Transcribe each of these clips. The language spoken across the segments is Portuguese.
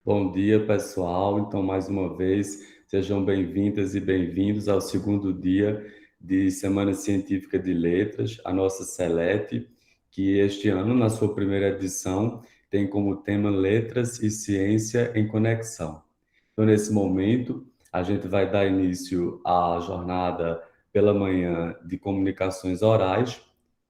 Bom dia, pessoal. Então, mais uma vez, sejam bem-vindas e bem-vindos ao segundo dia de Semana Científica de Letras, a nossa SELET, que este ano, na sua primeira edição, tem como tema Letras e Ciência em Conexão. Então, nesse momento, a gente vai dar início à jornada pela manhã de comunicações orais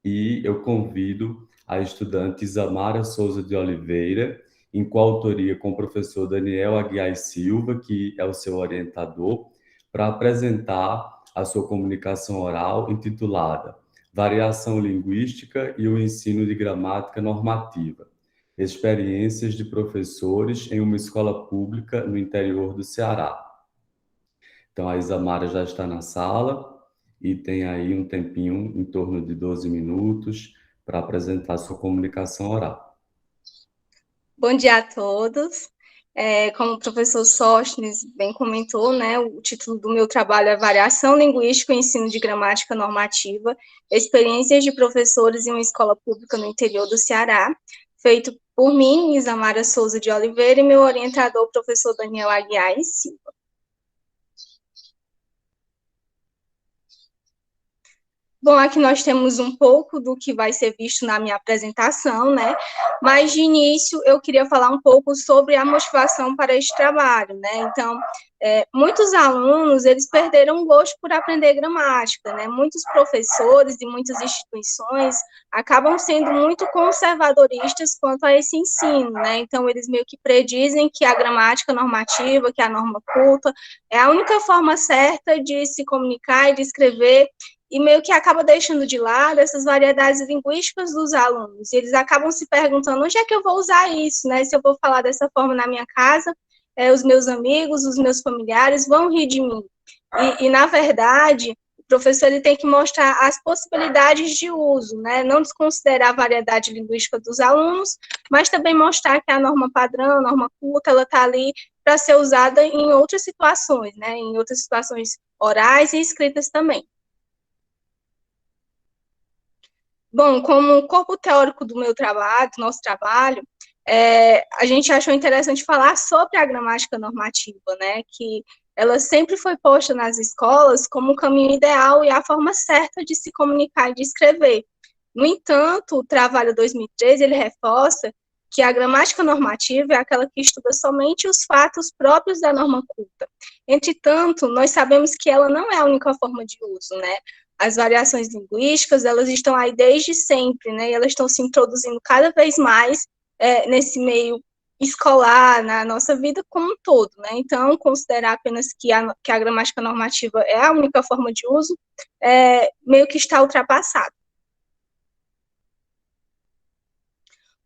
e eu convido a estudante Isamara Souza de Oliveira, em coautoria com o professor Daniel Aguiar e Silva, que é o seu orientador, para apresentar a sua comunicação oral intitulada Variação Linguística e o Ensino de Gramática Normativa. Experiências de professores em uma escola pública no interior do Ceará. Então, a Isamara já está na sala e tem aí um tempinho, em torno de 12 minutos, para apresentar sua comunicação oral. Bom dia a todos. Como o professor Sóstenes bem comentou, né, o título do meu trabalho é Variação Linguística e Ensino de Gramática Normativa, Experiências de Professores em uma Escola Pública no Interior do Ceará, feito por mim, Isamara Souza de Oliveira, e meu orientador, professor Daniel Aguiar e Silva. Bom, aqui nós temos um pouco do que vai ser visto na minha apresentação, né? Mas de início eu queria falar um pouco sobre a motivação para este trabalho, né? Então, muitos alunos, eles perderam o gosto por aprender gramática, né? Muitos professores e muitas instituições acabam sendo muito conservadoristas quanto a esse ensino, né? Então, eles meio que predizem que a gramática normativa, que a norma culta, é a única forma certa de se comunicar e de escrever, e meio que acaba deixando de lado essas variedades linguísticas dos alunos. E eles acabam se perguntando onde é que eu vou usar isso, né? Se eu vou falar dessa forma na minha casa, os meus amigos, os meus familiares vão rir de mim. Na verdade, o professor ele tem que mostrar as possibilidades de uso, né? Não desconsiderar a variedade linguística dos alunos, mas também mostrar que a norma padrão, a norma culta, ela está ali para ser usada em outras situações, né? Em outras situações orais e escritas também. Bom, como corpo teórico do meu trabalho, do nosso trabalho, a gente achou interessante falar sobre a gramática normativa, né, que ela sempre foi posta nas escolas como o caminho ideal e a forma certa de se comunicar e de escrever. No entanto, o trabalho 2013, ele reforça que a gramática normativa é aquela que estuda somente os fatos próprios da norma culta. Entretanto, nós sabemos que ela não é a única forma de uso, né? As variações linguísticas, elas estão aí desde sempre, né? E elas estão se introduzindo cada vez mais nesse meio escolar, na nossa vida como um todo, né? Então, considerar apenas que a gramática normativa é a única forma de uso, meio que está ultrapassado.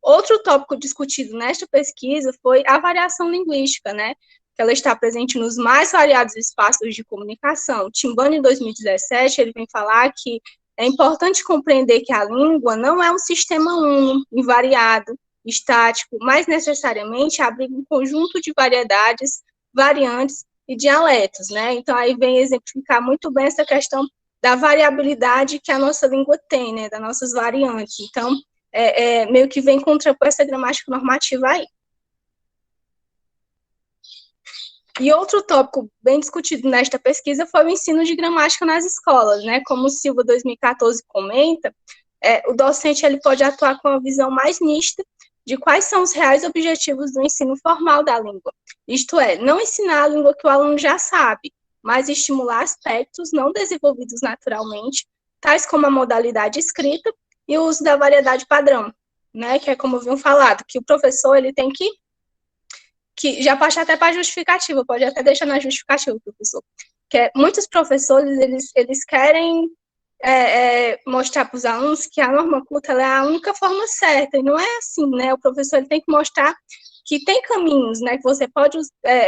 Outro tópico discutido nesta pesquisa foi a variação linguística, né? Que ela está presente nos mais variados espaços de comunicação. Timbani, em 2017, ele vem falar que é importante compreender que a língua não é um sistema único, invariado, estático, mas necessariamente abriga um conjunto de variedades, variantes e dialetos, né? Então, aí vem exemplificar muito bem essa questão da variabilidade que a nossa língua tem, né? Das nossas variantes. Então, meio que vem contrapor essa gramática normativa aí. E outro tópico bem discutido nesta pesquisa foi o ensino de gramática nas escolas, né? Como o Silva 2014 comenta, o docente ele pode atuar com uma visão mais nítida de quais são os reais objetivos do ensino formal da língua. Isto é, não ensinar a língua que o aluno já sabe, mas estimular aspectos não desenvolvidos naturalmente, tais como a modalidade escrita e o uso da variedade padrão, né? Que é como haviam falado, que o professor ele tem que já passa até para a justificativa, pode até deixar na justificativa, professor. Que muitos professores, eles querem mostrar para os alunos que a norma culta é a única forma certa, e não é assim, né? O professor ele tem que mostrar que tem caminhos, né? Que você pode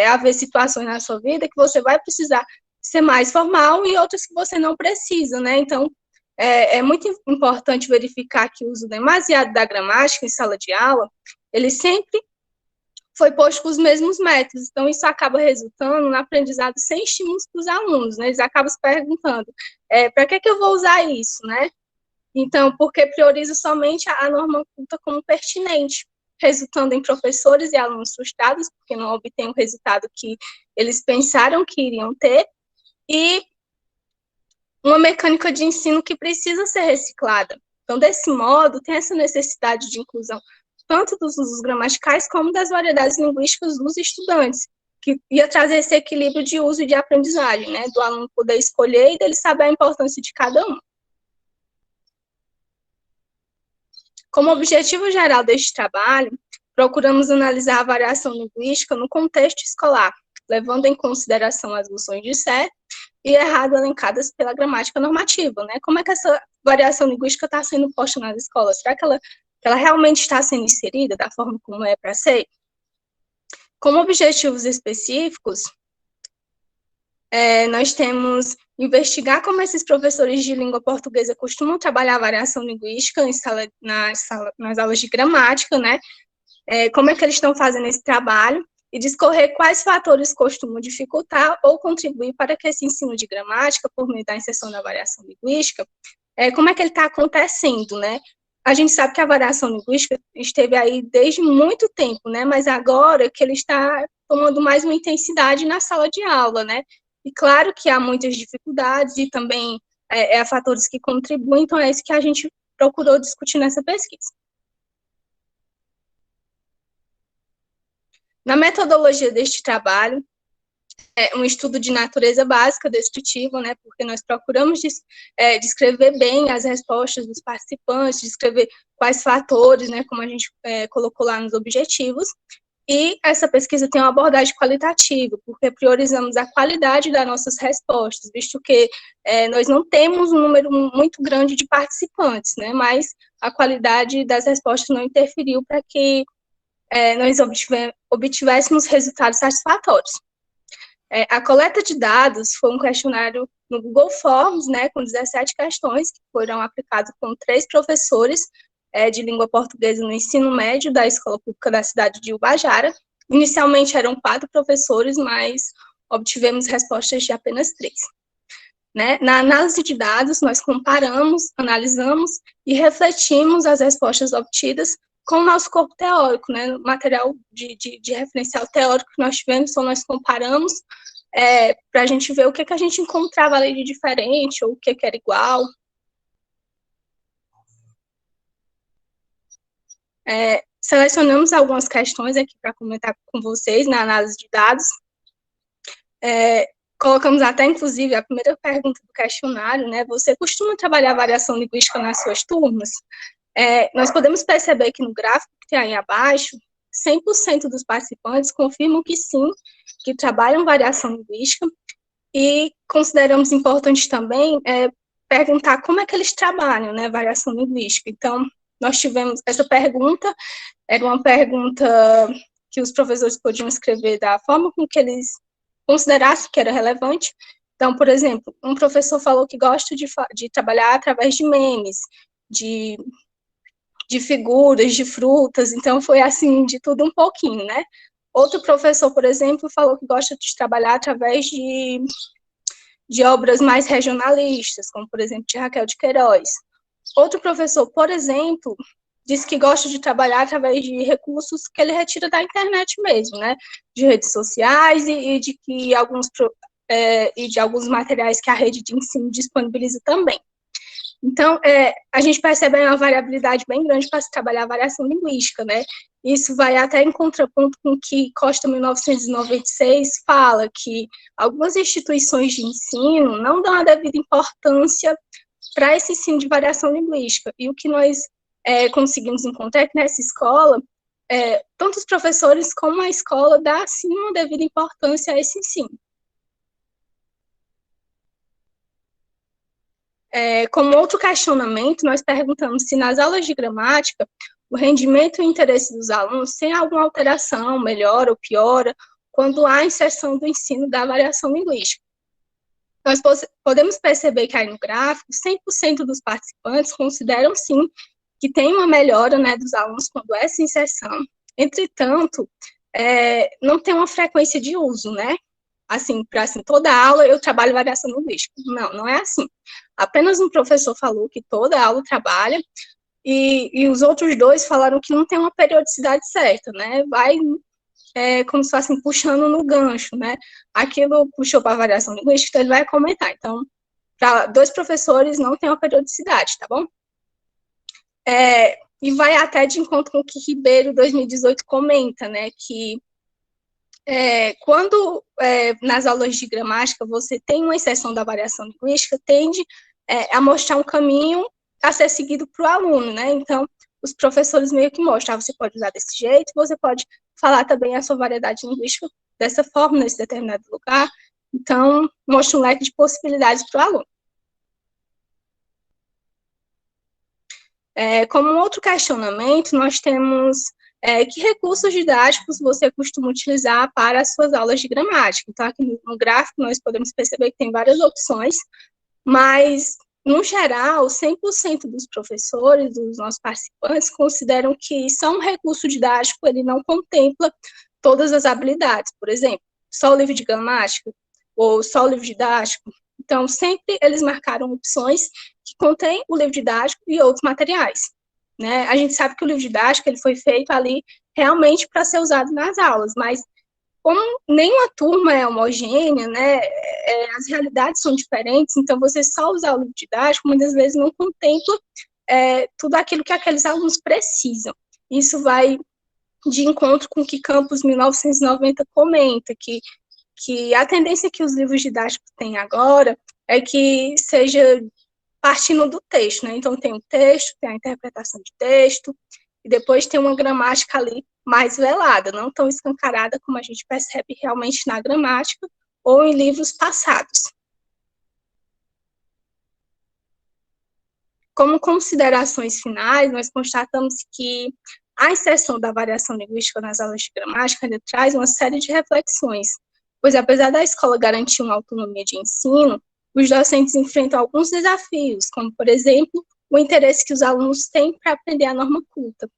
haver situações na sua vida que você vai precisar ser mais formal e outras que você não precisa, né? Então, é muito importante verificar que o uso demasiado da gramática em sala de aula, ele sempre foi posto com os mesmos métodos. Então, isso acaba resultando no aprendizado sem estímulos para os alunos, né? Eles acabam se perguntando, para que eu vou usar isso, né? Então, porque prioriza somente a norma culta como pertinente. resultando em professores e alunos frustrados, porque não obtêm o resultado que eles pensaram que iriam ter, e uma mecânica de ensino que precisa ser reciclada. Então, desse modo, tem essa necessidade de inclusão tanto dos usos gramaticais como das variedades linguísticas dos estudantes, que ia trazer esse equilíbrio de uso e de aprendizagem, né, do aluno poder escolher e dele saber a importância de cada um. Como objetivo geral deste trabalho, procuramos analisar a variação linguística no contexto escolar, levando em consideração as noções de certo e errado elencadas pela gramática normativa, né? Como é que essa variação linguística está sendo posta nas escolas? Será que ela realmente está sendo inserida da forma como é para ser? Como objetivos específicos, nós temos investigar como esses professores de língua portuguesa costumam trabalhar a variação linguística nas aulas de gramática, né? Como é que eles estão fazendo esse trabalho e discorrer quais fatores costumam dificultar ou contribuir para que esse ensino de gramática, por meio da inserção da variação linguística, como é que ele está acontecendo, né? A gente sabe que a variação linguística esteve aí desde muito tempo, né? Mas agora que ele está tomando mais uma intensidade na sala de aula, né? E claro que há muitas dificuldades e também há fatores que contribuem, então é isso que a gente procurou discutir nessa pesquisa. Na metodologia deste trabalho, um estudo de natureza básica descritiva, né, porque nós procuramos descrever bem as respostas dos participantes, descrever quais fatores, né, como a gente colocou lá nos objetivos, e essa pesquisa tem uma abordagem qualitativa, porque priorizamos a qualidade das nossas respostas, visto que nós não temos um número muito grande de participantes, né, mas a qualidade das respostas não interferiu para que nós obtivéssemos resultados satisfatórios. A coleta de dados foi um questionário no Google Forms, né, com 17 questões, que foram aplicadas com 3 professores de língua portuguesa no ensino médio da Escola Pública da cidade de Ubajara. Inicialmente eram 4 professores, mas obtivemos respostas de apenas 3. Né? Na análise de dados, nós comparamos, analisamos e refletimos as respostas obtidas com o nosso corpo teórico, né? O material de referencial teórico que nós tivemos, então nós comparamos para a gente ver o que a gente encontrava ali de diferente, ou o que era igual. Selecionamos algumas questões aqui para comentar com vocês na análise de dados. Colocamos até, inclusive, a primeira pergunta do questionário, né? Você costuma trabalhar variação linguística nas suas turmas? Nós podemos perceber que no gráfico que tem aí abaixo, 100% dos participantes confirmam que sim, que trabalham variação linguística, e consideramos importante também perguntar como é que eles trabalham, né, variação linguística. Então, nós tivemos essa pergunta, era uma pergunta que os professores podiam escrever da forma com que eles considerassem que era relevante. Então, por exemplo, um professor falou que gosta de trabalhar através de memes, de figuras, de frutas, então foi assim, de tudo um pouquinho, né? Outro professor, por exemplo, falou que gosta de trabalhar através de obras mais regionalistas, como, por exemplo, de Raquel de Queiroz. Outro professor, por exemplo, disse que gosta de trabalhar através de recursos que ele retira da internet mesmo, né? De redes sociais e de alguns materiais que a rede de ensino disponibiliza também. Então, a gente percebe uma variabilidade bem grande para se trabalhar a variação linguística, né? Isso vai até em contraponto com o que Costa, 1996, fala, que algumas instituições de ensino não dão a devida importância para esse ensino de variação linguística. E o que nós conseguimos encontrar é que nessa escola, tanto os professores como a escola dão, sim, uma devida importância a esse ensino. Como outro questionamento, nós perguntamos se nas aulas de gramática o rendimento e o interesse dos alunos tem alguma alteração, melhora ou piora, quando há inserção do ensino da variação linguística. Nós podemos perceber que aí no gráfico, 100% dos participantes consideram sim que tem uma melhora, né, dos alunos quando há essa inserção. Entretanto, não tem uma frequência de uso, né? Assim, para toda aula eu trabalho variação linguística. Não é assim. Apenas um professor falou que toda aula trabalha, e os outros dois falaram que não tem uma periodicidade certa, né? Vai como se fosse assim, puxando no gancho, né? Aquilo puxou para a variação linguística, então ele vai comentar. Então, para dois professores não tem uma periodicidade, tá bom? E vai até de encontro com o que Ribeiro, 2018, comenta, né? Que quando nas aulas de gramática você tem uma exceção da variação linguística, tende a mostrar um caminho a ser seguido para o aluno, né? Então, os professores meio que mostram, você pode usar desse jeito, você pode falar também a sua variedade linguística dessa forma, nesse determinado lugar. Então, mostra um leque de possibilidades para o aluno. Como um outro questionamento, nós temos que recursos didáticos você costuma utilizar para as suas aulas de gramática. Então, aqui no gráfico, nós podemos perceber que tem várias opções, mas, no geral, 100% dos professores, dos nossos participantes, consideram que só um recurso didático ele não contempla todas as habilidades. Por exemplo, só o livro de gramática ou só o livro didático. Então, sempre eles marcaram opções que contêm o livro didático e outros materiais. Né? A gente sabe que o livro didático ele foi feito ali realmente para ser usado nas aulas, mas como nenhuma turma é homogênea, né, as realidades são diferentes, então você só usar o livro didático muitas vezes não contempla tudo aquilo que aqueles alunos precisam. Isso vai de encontro com o que Campos 1990 comenta, que a tendência que os livros didáticos têm agora é que seja partindo do texto, né? Então tem o texto, tem a interpretação de texto, e depois tem uma gramática ali mais velada, não tão escancarada como a gente percebe realmente na gramática ou em livros passados. Como considerações finais, nós constatamos que a inserção da variação linguística nas aulas de gramática ainda traz uma série de reflexões, pois apesar da escola garantir uma autonomia de ensino, os docentes enfrentam alguns desafios, como, por exemplo, o interesse que os alunos têm para aprender a norma culta.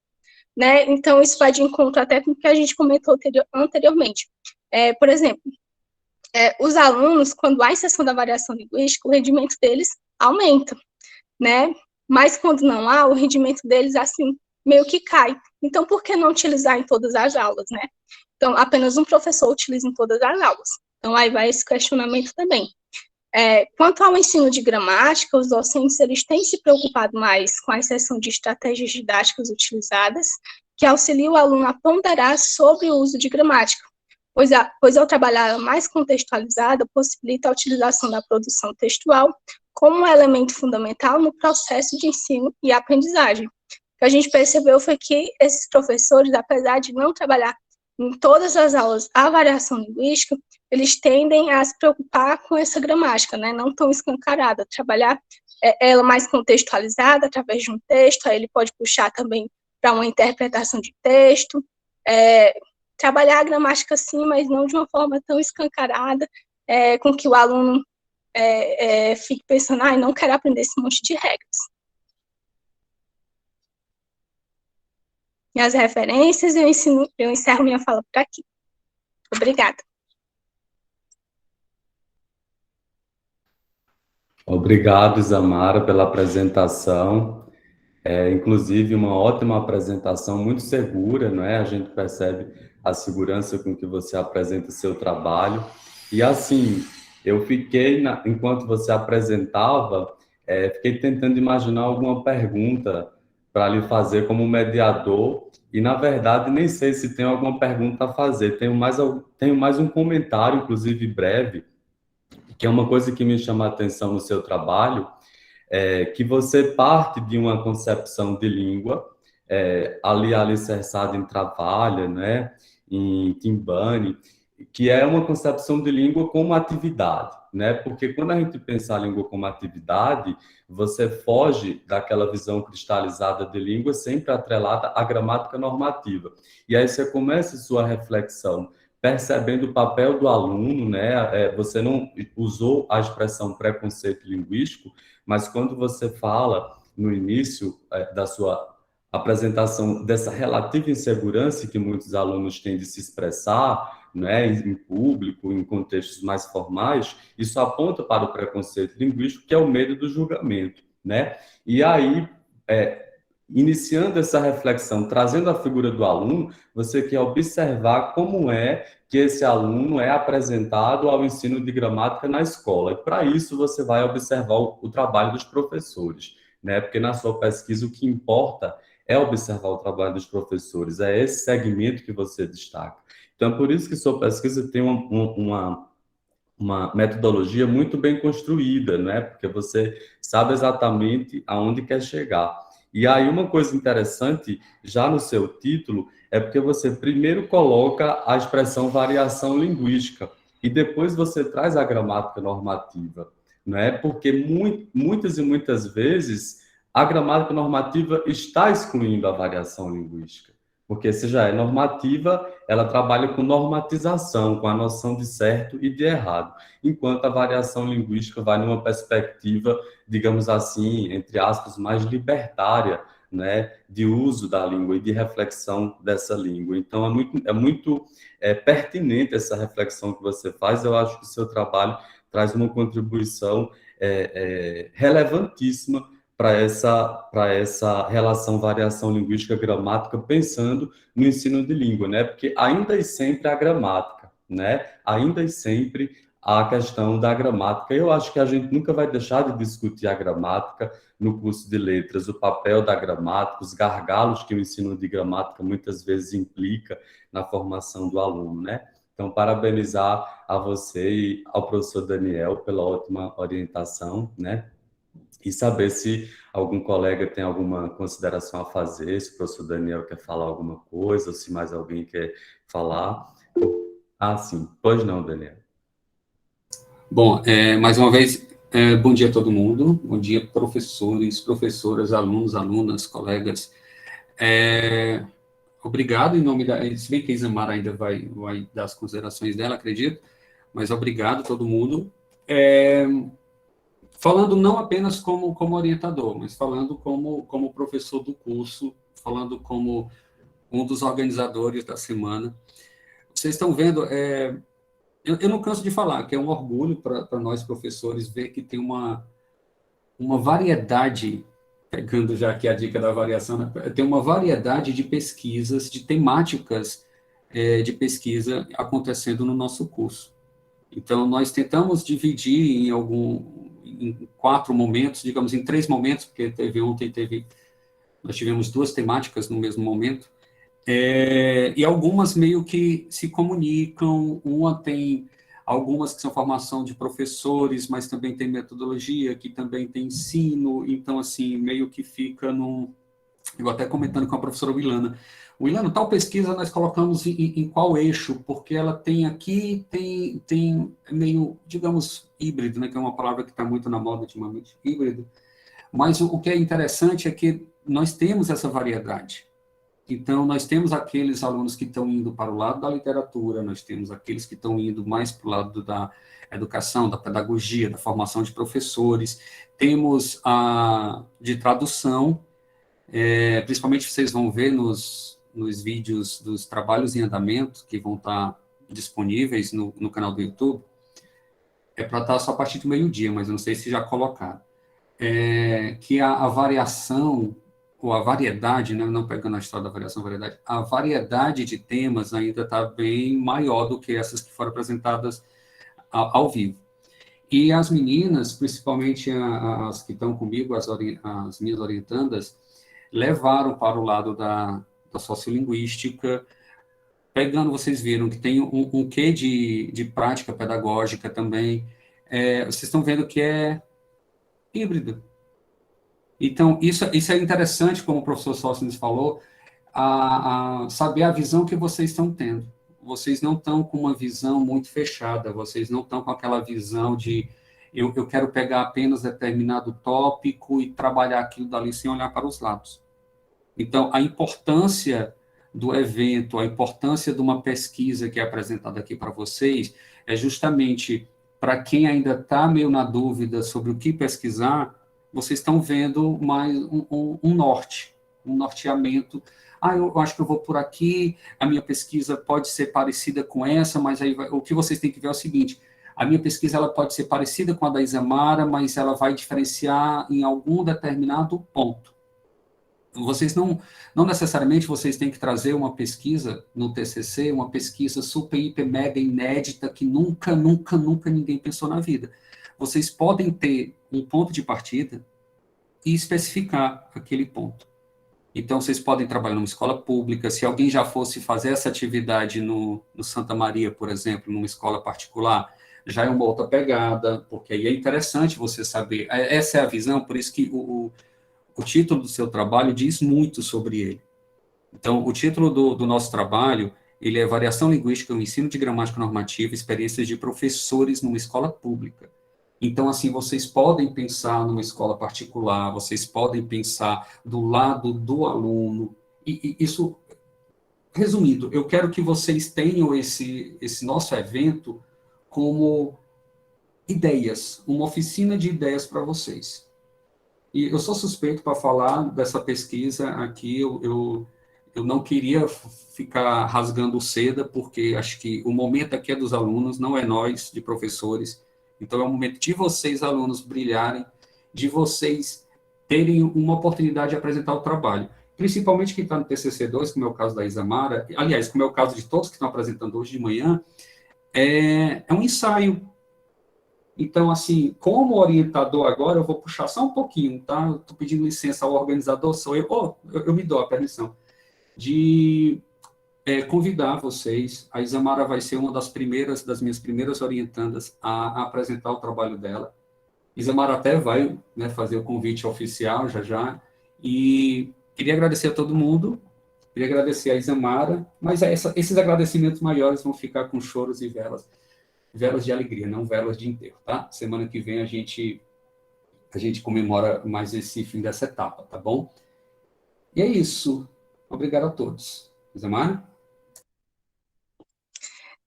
Né? Então, isso vai de encontro até com o que a gente comentou anteriormente. Por exemplo, os alunos, quando há inserção da variação linguística, o rendimento deles aumenta, né? Mas quando não há, o rendimento deles, assim, meio que cai. Então, por que não utilizar em todas as aulas, né? Então, apenas um professor utiliza em todas as aulas. Então, aí vai esse questionamento também. Quanto ao ensino de gramática, os docentes eles têm se preocupado mais com a inserção de estratégias didáticas utilizadas, que auxiliam o aluno a ponderar sobre o uso de gramática, pois ao trabalhar mais contextualizada, possibilita a utilização da produção textual como um elemento fundamental no processo de ensino e aprendizagem. O que a gente percebeu foi que esses professores, apesar de não trabalhar em todas as aulas a variação linguística, eles tendem a se preocupar com essa gramática, né? Não tão escancarada, trabalhar ela mais contextualizada através de um texto, aí ele pode puxar também para uma interpretação de texto, trabalhar a gramática sim, mas não de uma forma tão escancarada, com que o aluno fique pensando, não quero aprender esse monte de regras. Minhas referências, eu encerro minha fala por aqui. Obrigada. Obrigado, Isamara, pela apresentação. Inclusive, uma ótima apresentação, muito segura, não é? A gente percebe a segurança com que você apresenta seu trabalho. E assim, eu fiquei, enquanto você apresentava, fiquei tentando imaginar alguma pergunta para lhe fazer como mediador, e na verdade nem sei se tem alguma pergunta a fazer. Tenho mais um comentário, inclusive breve, que é uma coisa que me chama a atenção no seu trabalho, que você parte de uma concepção de língua, ali alicerçada em Travalha, né, em Timbani, que é uma concepção de língua como atividade, né? Porque quando a gente pensa a língua como atividade, você foge daquela visão cristalizada de língua sempre atrelada à gramática normativa. E aí você começa sua reflexão percebendo o papel do aluno, né? Você não usou a expressão preconceito linguístico, mas quando você fala no início da sua apresentação dessa relativa insegurança que muitos alunos têm de se expressar, né, em público, em contextos mais formais, isso aponta para o preconceito linguístico, que é o medo do julgamento, né? E aí, iniciando essa reflexão, trazendo a figura do aluno, você quer observar como é que esse aluno é apresentado ao ensino de gramática na escola. E para isso você vai observar o trabalho dos professores, né? Porque na sua pesquisa o que importa é observar o trabalho dos professores, é esse segmento que você destaca. Então, por isso que sua pesquisa tem uma metodologia muito bem construída, né? Porque você sabe exatamente aonde quer chegar. E aí, uma coisa interessante, já no seu título, é porque você primeiro coloca a expressão variação linguística e depois você traz a gramática normativa, né? Porque muitas e muitas vezes a gramática normativa está excluindo a variação linguística. Porque se já é normativa, ela trabalha com normatização, com a noção de certo e de errado, enquanto a variação linguística vai numa perspectiva, digamos assim, entre aspas, mais libertária, né, de uso da língua e de reflexão dessa língua. Então, é muito pertinente essa reflexão que você faz. Eu acho que o seu trabalho traz uma contribuição relevantíssima para essa relação variação linguística gramática, pensando no ensino de língua, né? Porque ainda e sempre a gramática, né? Ainda e sempre a questão da gramática. Eu acho que a gente nunca vai deixar de discutir a gramática no curso de letras, o papel da gramática, os gargalos que o ensino de gramática muitas vezes implica na formação do aluno, né? Então, parabenizar a você e ao professor Daniel pela ótima orientação, né? E saber se algum colega tem alguma consideração a fazer, se o professor Daniel quer falar alguma coisa, ou se mais alguém quer falar. Ah, sim. Pois não, Daniel. Bom, mais uma vez, bom dia a todo mundo, bom dia professores, professoras, alunos, alunas, colegas. Obrigado em nome se bem que a Isamara ainda vai dar as considerações dela, acredito, mas obrigado a todo mundo. Falando não apenas como orientador, mas falando como professor do curso, falando como um dos organizadores da semana. Vocês estão vendo, eu não canso de falar, que é um orgulho para nós professores ver que tem uma variedade, pegando já aqui a dica da variação, né? Tem uma variedade de pesquisas, de temáticas de pesquisa acontecendo no nosso curso. Então, nós tentamos dividir em 4 momentos, digamos, em 3 momentos, porque nós tivemos 2 temáticas no mesmo momento, e algumas meio que se comunicam, uma tem algumas que são formação de professores, mas também tem metodologia, que também tem ensino, então, assim, meio que fica eu até comentando com a professora Wilana, tal pesquisa nós colocamos em qual eixo, porque ela tem aqui, tem meio, digamos, híbrido, né, que é uma palavra que está muito na moda ultimamente, híbrido, mas o que é interessante é que nós temos essa variedade. Então, nós temos aqueles alunos que estão indo para o lado da literatura, nós temos aqueles que estão indo mais para o lado da educação, da pedagogia, da formação de professores, temos a de tradução, principalmente vocês vão ver nos vídeos dos trabalhos em andamento, que vão estar disponíveis no canal do YouTube, para estar só a partir do meio-dia, mas eu não sei se já colocaram, que a variação, ou a variedade, né, não pegando a história da variação, a variedade de temas ainda está bem maior do que essas que foram apresentadas ao vivo. E as meninas, principalmente as que estão comigo, as minhas orientandas, levaram para o lado da sociolinguística, pegando, vocês viram que tem um quê de prática pedagógica também, vocês estão vendo que é híbrido. Então, isso é interessante, como o professor Sócrates falou, a saber a visão que vocês estão tendo. Vocês não estão com uma visão muito fechada, vocês não estão com aquela visão de eu quero pegar apenas determinado tópico e trabalhar aquilo dali sem olhar para os lados. Então, a importância do evento, a importância de uma pesquisa que é apresentada aqui para vocês, é justamente para quem ainda está meio na dúvida sobre o que pesquisar, vocês estão vendo mais um norte, um norteamento. Eu acho que eu vou por aqui, a minha pesquisa pode ser parecida com essa, mas aí o que vocês têm que ver é o seguinte, a minha pesquisa ela pode ser parecida com a da Isamara, mas ela vai diferenciar em algum determinado ponto. vocês não necessariamente vocês têm que trazer uma pesquisa no TCC, uma pesquisa super, hiper, mega inédita que nunca ninguém pensou na vida. Vocês podem ter um ponto de partida e especificar aquele ponto. Então, vocês podem trabalhar numa escola pública. Se alguém já fosse fazer essa atividade no Santa Maria, por exemplo, numa escola particular, já é uma outra pegada, porque aí é interessante você saber. Essa é a visão, por isso que o título do seu trabalho diz muito sobre ele. Então, o título do nosso trabalho, ele é Variação Linguística, o Ensino de Gramática Normativa, Experiências de Professores numa Escola Pública. Então, assim, vocês podem pensar numa escola particular, vocês podem pensar do lado do aluno, e isso, resumindo, eu quero que vocês tenham esse nosso evento como ideias, uma oficina de ideias para vocês. E eu sou suspeito para falar dessa pesquisa aqui, eu não queria ficar rasgando seda, porque acho que o momento aqui é dos alunos, não é nós, de professores. Então, é o momento de vocês, alunos, brilharem, de vocês terem uma oportunidade de apresentar o trabalho. Principalmente quem está no TCC2, como é o caso da Isamara, aliás, como é o caso de todos que estão apresentando hoje de manhã, é um ensaio. Então, assim, como orientador agora, eu vou puxar só um pouquinho, tá? Estou pedindo licença ao organizador, sou eu. Eu me dou a permissão de convidar vocês. A Isamara vai ser uma das minhas primeiras orientandas a apresentar o trabalho dela. Isamara até vai, né, fazer o convite oficial já. E queria agradecer a todo mundo, queria agradecer a Isamara, mas esses agradecimentos maiores vão ficar com choros e velas de alegria, não velas de enterro, tá? Semana que vem a gente comemora mais esse fim dessa etapa, tá bom? E é isso. Obrigado a todos. Isamara?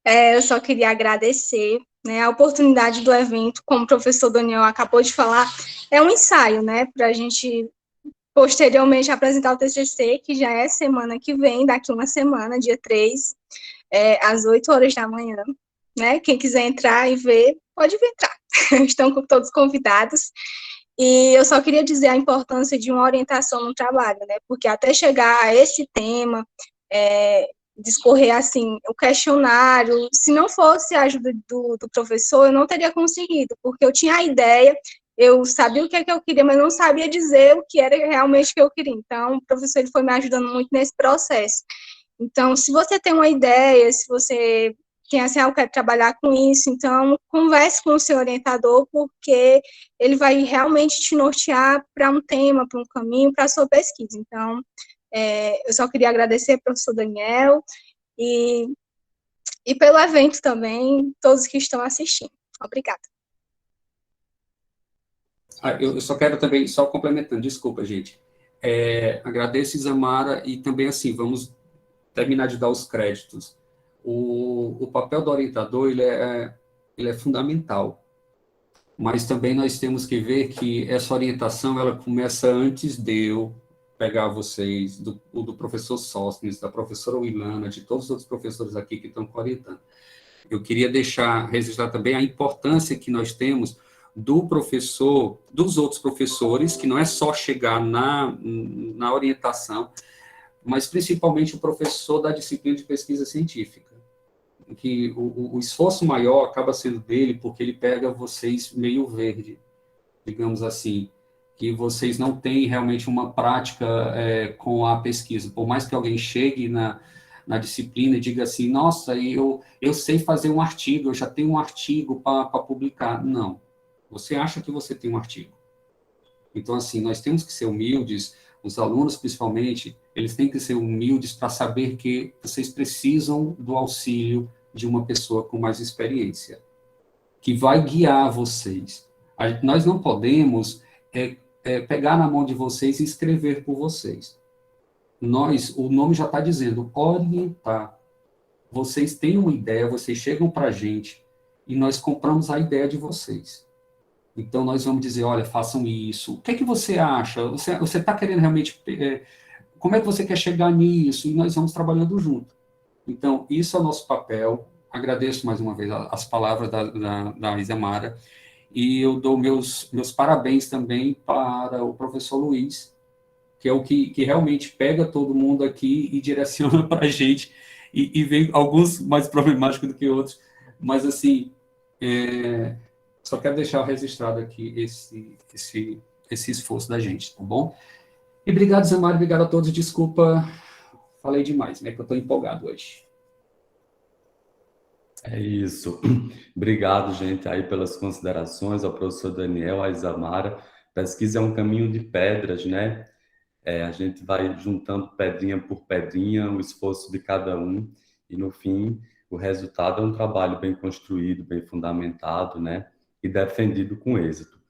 Eu só queria agradecer, né, a oportunidade do evento, como o professor Daniel acabou de falar, é um ensaio, né, para a gente posteriormente apresentar o TCC, que já é semana que vem, daqui uma semana, dia 3, às 8 horas da manhã, né, quem quiser entrar e ver, pode vir entrar, estão todos convidados. E eu só queria dizer a importância de uma orientação no trabalho, né, porque até chegar a esse tema, discorrer assim, o questionário, se não fosse a ajuda do professor, eu não teria conseguido, porque eu tinha a ideia, eu sabia o que é que eu queria, mas não sabia dizer o que era realmente que eu queria. Então, o professor ele foi me ajudando muito nesse processo. Então, se você tem uma ideia, se você tem assim, eu quero trabalhar com isso, então converse com o seu orientador, porque ele vai realmente te nortear para um tema, para um caminho, para a sua pesquisa. Então, eu só queria agradecer ao professor Daniel e pelo evento também, todos que estão assistindo. Obrigada. Eu só quero também, só complementando, desculpa, gente. Agradeço, Isamara, e também, assim, vamos terminar de dar os créditos. O papel do orientador, ele é fundamental, mas também nós temos que ver que essa orientação, ela começa antes de eu pegar vocês, do professor Sóstenes, da professora Wilana, de todos os outros professores aqui que estão orientando. Eu queria registrar também a importância que nós temos do professor, dos outros professores, que não é só chegar na orientação, mas principalmente o professor da disciplina de pesquisa científica, que o esforço maior acaba sendo dele, porque ele pega vocês meio verde, digamos assim, que vocês não têm realmente uma prática com a pesquisa. Por mais que alguém chegue na disciplina e diga assim, nossa, eu sei fazer um artigo, eu já tenho um artigo para publicar. Não, você acha que você tem um artigo. Então, assim, nós temos que ser humildes, os alunos, principalmente, eles têm que ser humildes para saber que vocês precisam do auxílio de uma pessoa com mais experiência, que vai guiar vocês. Nós não podemos pegar na mão de vocês e escrever por vocês. O nome já está dizendo, orientar. Vocês têm uma ideia, vocês chegam para a gente e nós compramos a ideia de vocês. Então, nós vamos dizer, olha, façam isso. O que é que você acha? Você está querendo realmente... como é que você quer chegar nisso? E nós vamos trabalhando junto. Então, isso é o nosso papel. Agradeço mais uma vez as palavras da Isamara. E eu dou meus parabéns também para o professor Luiz, que é o que realmente pega todo mundo aqui e direciona para a gente, e vem alguns mais problemáticos do que outros, mas assim, só quero deixar registrado aqui esse esforço da gente, tá bom? E obrigado, Zé Mário, obrigado a todos, desculpa, falei demais, né, que eu estou empolgado hoje. É isso. Obrigado, gente, aí pelas considerações, ao professor Daniel, à Isamara. Pesquisa é um caminho de pedras, né? A gente vai juntando pedrinha por pedrinha, o esforço de cada um, e no fim, o resultado é um trabalho bem construído, bem fundamentado, né? E defendido com êxito.